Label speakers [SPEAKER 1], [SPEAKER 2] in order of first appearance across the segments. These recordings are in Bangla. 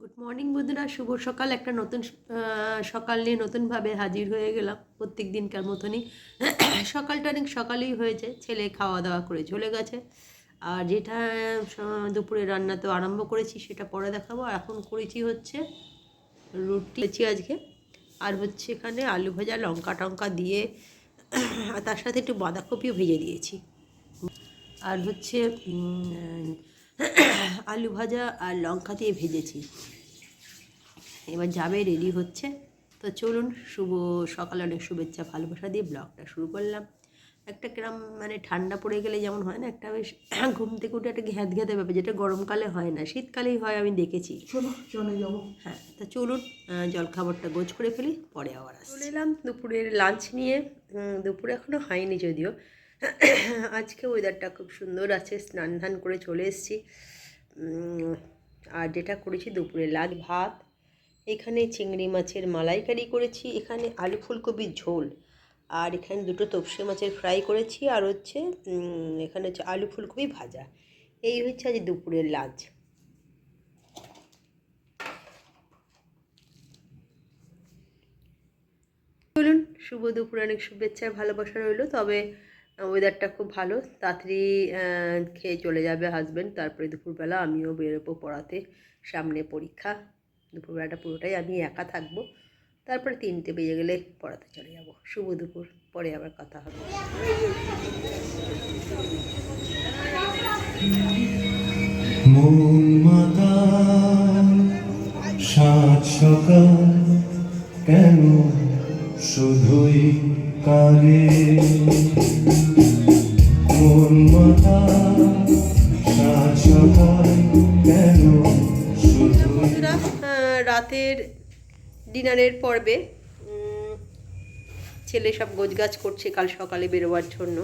[SPEAKER 1] গুড মর্নিং বন্ধুরা, শুভ সকাল। একটা নতুন সকাল নিয়ে নতুনভাবে হাজির হয়ে গেলাম প্রত্যেক দিনকার মতনই। সকালটা অনেক সকালেই হয়েছে, ছেলে খাওয়া দাওয়া করে চলে গেছে। আর যেটা দুপুরে রান্না তো আরম্ভ করেছি সেটা পরে দেখাবো। আর এখন করেছি হচ্ছে রুটি আজকে, আর হচ্ছে এখানে আলু ভাজা লঙ্কা টঙ্কা দিয়ে, আর তার সাথে একটু বাঁধাকপিও ভেজে দিয়েছি। আর হচ্ছে আলু ভাজা আর লঙ্কা দিয়ে ভেজেছি। এবার যাবে, রেডি হচ্ছে। তো চলুন, শুভ সকালে অনেক শুভেচ্ছা ভালোবাসা দিয়ে ব্লগটা শুরু করলাম। একটা কিরম মানে ঠান্ডা পড়ে গেলে যেমন হয় না, একটা বেশ ঘুম থেকে উঠে একটা ঘ্যাত ঘ্যাতে ব্যাপার, যেটা গরমকালে হয় না, শীতকালেই হয়, আমি দেখেছি। চলে যাবো। হ্যাঁ, তা চলুন জলখাবারটা গোছ করে ফেলি, পরে আবার চলে এলাম দুপুরের লাঞ্চ নিয়ে। দুপুরে এখনও হয়নি যদিও। আজকে ওয়েদারটা খুব সুন্দর আছে, স্নান ধান করে চলে এসেছি। আর যেটা করেছি দুপুরে লাঞ্চ, ভাত, এখানে চিংড়ি মাছের মালাইকারি করেছি, এখানে আলু ফুলকপির ঝোল, আর এখানে দুটো তপসে মাছের ফ্রাই করেছি, আর হচ্ছে এখানে হচ্ছে আলু ফুলকপি ভাজা। এই হচ্ছে আজ দুপুরের লাঞ্চ। বলুন, শুভ দুপুরে অনেক শুভেচ্ছা ভালোবাসা রইল। তবে ওয়েদারটা খুব ভালো, তাড়াতাড়ি খেয়ে চলে যাবে হাজব্যান্ড, তারপরে দুপুরবেলা আমিও বেরোবো পড়াতে, সামনে পরীক্ষা। দুপুরবেলাটা পুরোটাই আমি একা থাকবো, তারপরে 3টে বেজে গেলে পড়াতে চলে যাব। শুভ দুপুর, পরে আবার কথা হবে।
[SPEAKER 2] মন মাতাল সাত সকাল কেন শুধুই কালে, মন মাতাল সাত সকাল কেন শুধুই।
[SPEAKER 1] রাতের ডিনারের পর্বে ছেলে সব গোছগাছ করছে কাল সকালে বেরোবার জন্য।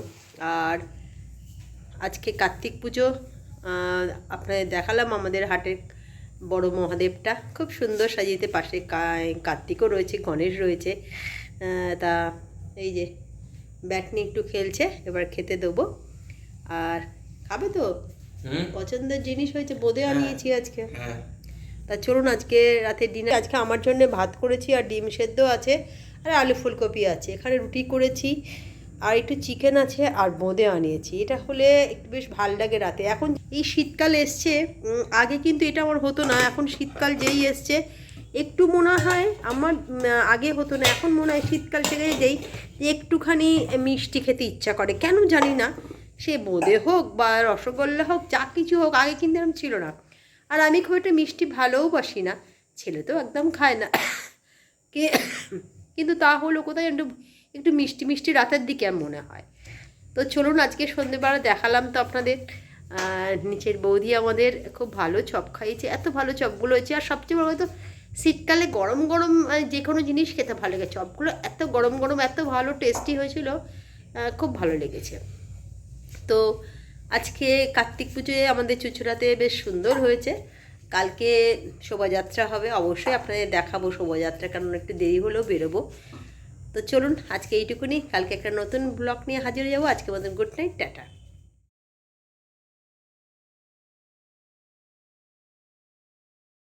[SPEAKER 1] আর আজকে কার্তিক পুজো, আপনাদের দেখালাম আমাদের হাটের বড় মহাদেবটা খুব সুন্দর সাজিয়েতে, পাশে কার্তিকও রয়েছে, গণেশ রয়েছে। তা এই যে ব্যাট নিয়ে একটু খেলছে, এবার খেতে দেবো। আর খাবে তো? পছন্দের জিনিস হয়েছে, বোঁদে আনিয়েছি আজকে। তা চলুন, আজকে রাতের ডিনার, আজকে আমার জন্য ভাত করেছি, আর ডিম সেদ্ধ আছে, আর আলু ফুলকপি আছে, এখানে রুটি করেছি, আর একটু চিকেন আছে, আর বোঁদে আনিয়েছি। এটা হলে একটু বেশ ভাল লাগে রাতে। এখন এই শীতকাল এসছে, আগে কিন্তু এটা আমার হতো না। এখন শীতকাল যেই এসছে একটু মনে হয় আমার, আগে হতো না, এখন মনে হয় শীতকাল থেকে যেই একটুখানি মিষ্টি খেতে ইচ্ছা করে, কেন জানি না। সে বোঁদে হোক বা রসগোল্লা হোক, যা কিছু হোক, আগে কিন্তু এরকম ছিল না। আর আমি খুব একটা মিষ্টি ভালোও বাসি না, ছেলে তো একদম খায় না। কিন্তু তা হলো কোথায়, একটু একটু মিষ্টি মিষ্টি রাতের দিকে মনে হয়। তো চলুন, আজকে সন্ধ্যেবেলা দেখালাম তো আপনাদের। নিচের বৌদি আমাদের খুব ভালো চপ খাইয়েছে, এত ভালো চপগুলো হয়েছে। আর সবচেয়ে বড় কথা, শীতকালে গরম গরম যে কোনো জিনিস খেতে ভালো লাগে, চপগুলো এত গরম গরম এত ভালো টেস্টি হয়েছিল, খুব ভালো লেগেছে। তো আজকে কার্তিক পুজোয় আমাদের চুঁচুড়াতে বেশ সুন্দর হয়েছে। কালকে শোভাযাত্রা হবে, অবশ্যই আপনাদের দেখাবো শোভাযাত্রা, কারণ একটু দেরি হলেও বেরোবো। তো চলুন, আজকে এইটুকুনি, কালকে একটা নতুন ব্লগ নিয়ে হাজির হয়ে যাবো। আজকে আমাদের গুড নাইট, টাটা।